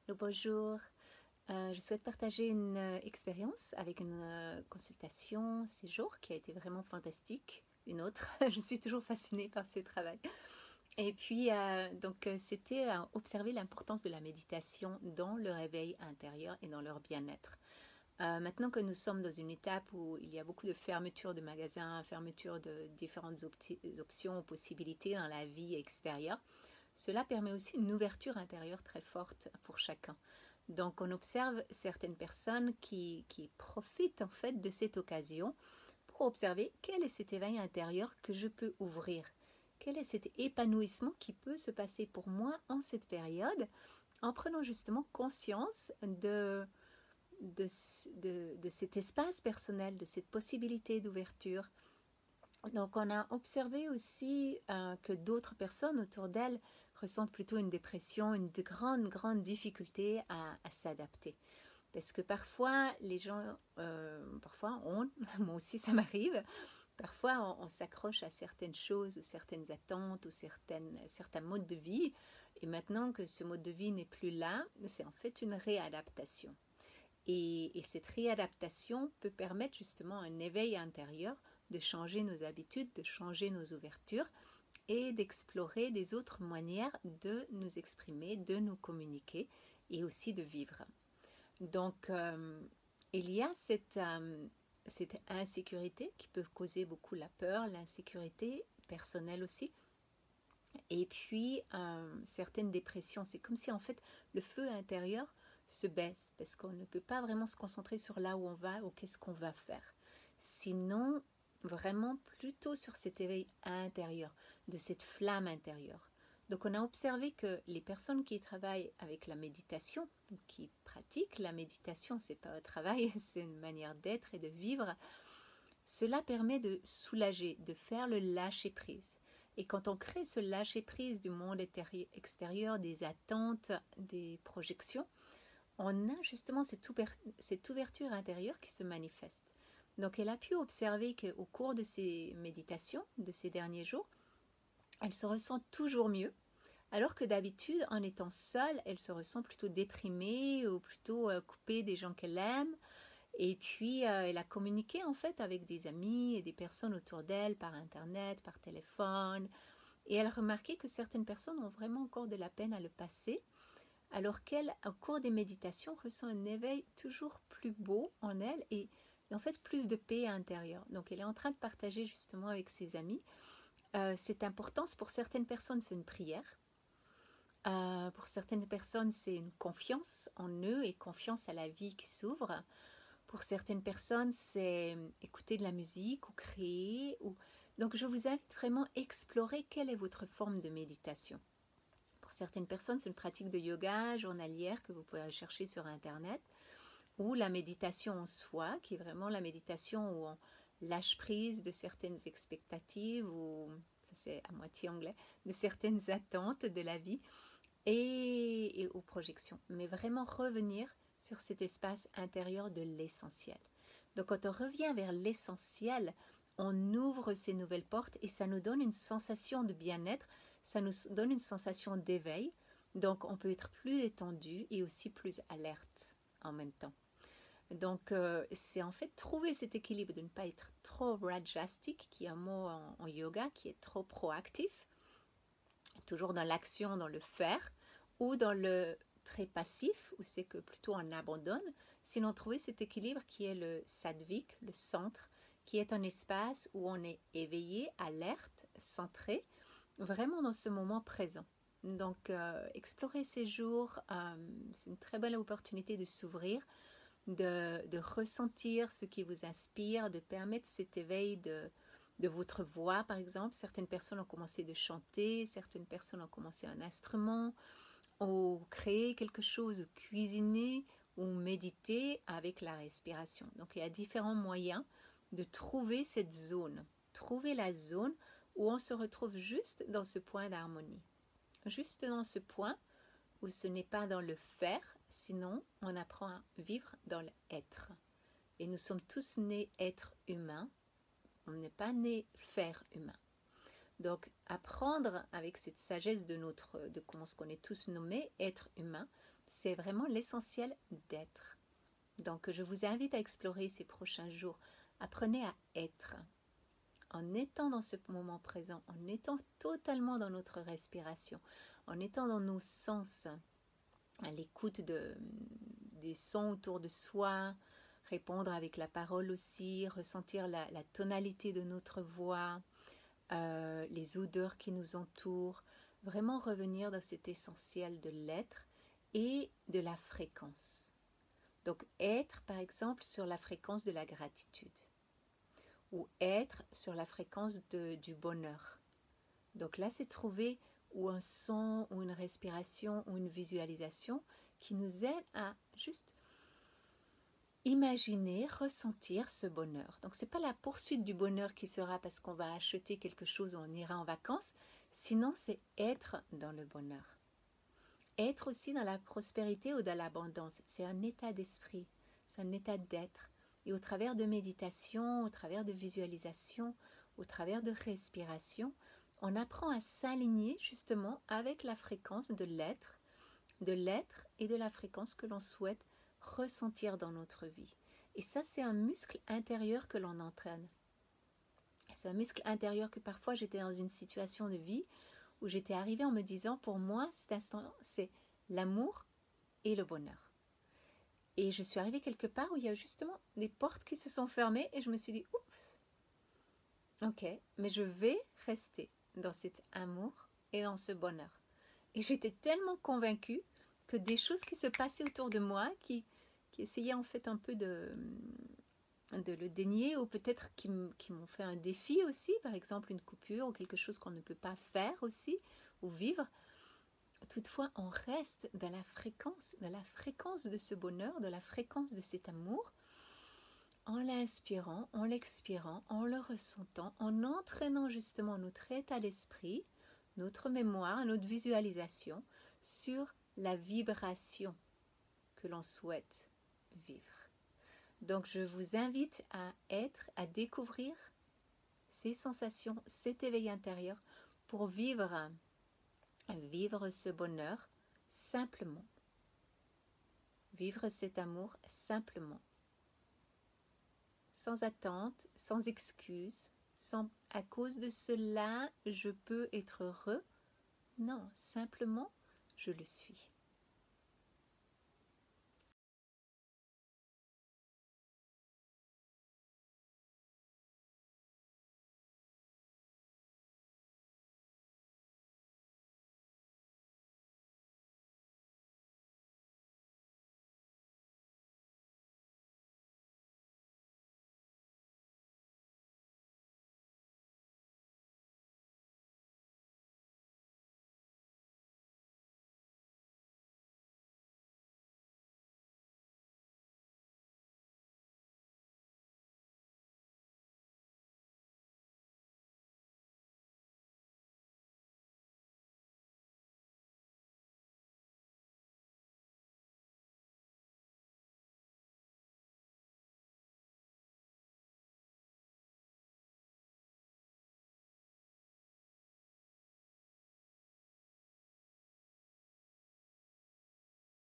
Bonjour. Je souhaite partager une expérience avec une consultation séjour qui a été vraiment fantastique. Une autre. Je suis toujours fascinée par ce travail. Et puis, c'était observer l'importance de la méditation dans le réveil intérieur et dans leur bien-être. Maintenant que nous sommes dans une étape où il y a beaucoup de fermetures de magasins, fermetures de différentes options, possibilités dans la vie extérieure, cela permet aussi une ouverture intérieure très forte pour chacun. Donc on observe certaines personnes qui profitent en fait de cette occasion pour observer quel est cet éveil intérieur que je peux ouvrir. Quel est cet épanouissement qui peut se passer pour moi en cette période en prenant justement conscience de cet espace personnel, de cette possibilité d'ouverture. Donc on a observé aussi que d'autres personnes autour d'elles ressentent plutôt une dépression, une grande difficulté à s'adapter. Parce que parfois, les gens, moi aussi ça m'arrive, parfois on s'accroche à certaines choses ou certaines attentes ou certains modes de vie. Et maintenant que ce mode de vie n'est plus là, c'est en fait une réadaptation. Et cette réadaptation peut permettre justement un éveil intérieur, de changer nos habitudes, de changer nos ouvertures et d'explorer des autres manières de nous exprimer, de nous communiquer et aussi de vivre. Donc, il y a cette insécurité qui peut causer beaucoup la peur, l'insécurité personnelle aussi. Et puis, certaines dépressions, c'est comme si en fait le feu intérieur se baisse parce qu'on ne peut pas vraiment se concentrer sur là où on va ou qu'est-ce qu'on va faire. Sinon, vraiment plutôt sur cet éveil intérieur, de cette flamme intérieure. Donc on a observé que les personnes qui travaillent avec la méditation, qui pratiquent la méditation, c'est pas un travail, c'est une manière d'être et de vivre, cela permet de soulager, de faire le lâcher-prise. Et quand on crée ce lâcher-prise du monde extérieur, des attentes, des projections, on a justement cette ouverture intérieure qui se manifeste. Donc elle a pu observer qu'au cours de ces méditations, de ces derniers jours, elle se ressent toujours mieux, alors que d'habitude, en étant seule, elle se ressent plutôt déprimée ou plutôt coupée des gens qu'elle aime. Et puis, elle a communiqué en fait avec des amis et des personnes autour d'elle par Internet, par téléphone. Et elle remarquait que certaines personnes ont vraiment encore de la peine à le passer, alors qu'elle, au cours des méditations, ressent un éveil toujours plus beau en elle et en fait plus de paix intérieure. Donc, elle est en train de partager justement avec ses amis cette importance. Pour certaines personnes, c'est une prière. Pour certaines personnes, c'est une confiance en eux et confiance à la vie qui s'ouvre. Pour certaines personnes, c'est écouter de la musique ou créer. Donc, je vous invite vraiment à explorer quelle est votre forme de méditation. Pour certaines personnes, c'est une pratique de yoga journalière que vous pouvez chercher sur Internet, ou la méditation en soi, qui est vraiment la méditation où on lâche prise de certaines expectatives, ou ça c'est à moitié anglais, de certaines attentes de la vie et aux projections. Mais vraiment revenir sur cet espace intérieur de l'essentiel. Donc quand on revient vers l'essentiel, on ouvre ces nouvelles portes et ça nous donne une sensation de bien-être, ça nous donne une sensation d'éveil. Donc on peut être plus détendu et aussi plus alerte en même temps. Donc c'est en fait trouver cet équilibre de ne pas être trop rajastic, qui est un mot en yoga qui est trop proactif, toujours dans l'action, dans le faire, ou dans le très passif, où c'est que plutôt on abandonne, sinon trouver cet équilibre qui est le sadvik, le centre, qui est un espace où on est éveillé, alerte, centré, vraiment dans ce moment présent. Donc, explorer ces jours, c'est une très belle opportunité de s'ouvrir, de ressentir ce qui vous inspire, de permettre cet éveil de votre voix, par exemple. Certaines personnes ont commencé de chanter, certaines personnes ont commencé un instrument, ou créer quelque chose, ou cuisiner, ou méditer avec la respiration. Donc il y a différents moyens de trouver cette zone, trouver la zone où on se retrouve juste dans ce point d'harmonie. Juste dans ce point où ce n'est pas dans le faire, sinon on apprend à vivre dans l'être. Et nous sommes tous nés êtres humains, on n'est pas né faire humain. Donc apprendre avec cette sagesse de comment ce qu'on est tous nommés, être humain, C'est vraiment l'essentiel d'être. Donc, je vous invite à explorer ces prochains jours. Apprenez à être. En étant dans ce moment présent, en étant totalement dans notre respiration, en étant dans nos sens, à l'écoute des sons autour de soi, répondre avec la parole aussi, ressentir la tonalité de notre voix, les odeurs qui nous entourent, vraiment revenir dans cet essentiel de l'être et de la fréquence. Donc être par exemple sur la fréquence de la gratitude ou être sur la fréquence du bonheur. Donc là c'est trouver ou un son ou une respiration ou une visualisation qui nous aide à juste imaginer, ressentir ce bonheur. Donc ce n'est pas la poursuite du bonheur qui sera parce qu'on va acheter quelque chose ou on ira en vacances, sinon c'est être dans le bonheur. Être aussi dans la prospérité ou dans l'abondance, c'est un état d'esprit, c'est un état d'être. Et au travers de méditation, au travers de visualisation, au travers de respiration, on apprend à s'aligner justement avec la fréquence de l'être et de la fréquence que l'on souhaite ressentir dans notre vie. Et ça, c'est un muscle intérieur que l'on entraîne. C'est un muscle intérieur que parfois j'étais dans une situation de vie où j'étais arrivée en me disant, pour moi, cet instant, c'est l'amour et le bonheur. Et je suis arrivée quelque part où il y a justement des portes qui se sont fermées et je me suis dit, oups, ok, mais je vais rester dans cet amour et dans ce bonheur. Et j'étais tellement convaincue que des choses qui se passaient autour de moi, qui essayaient en fait un peu de le dénier, ou peut-être qui m'ont fait un défi aussi, par exemple une coupure ou quelque chose qu'on ne peut pas faire aussi, ou vivre. Toutefois, on reste dans la fréquence de ce bonheur, de la fréquence de cet amour, en l'inspirant, en l'expirant, en le ressentant, en entraînant justement notre état d'esprit, notre mémoire, notre visualisation sur la vibration que l'on souhaite vivre. Donc je vous invite à être, à découvrir ces sensations, cet éveil intérieur pour vivre ce bonheur simplement. Vivre cet amour simplement. Sans attente, sans excuse, sans à cause de cela je peux être heureux. Non, simplement je le suis.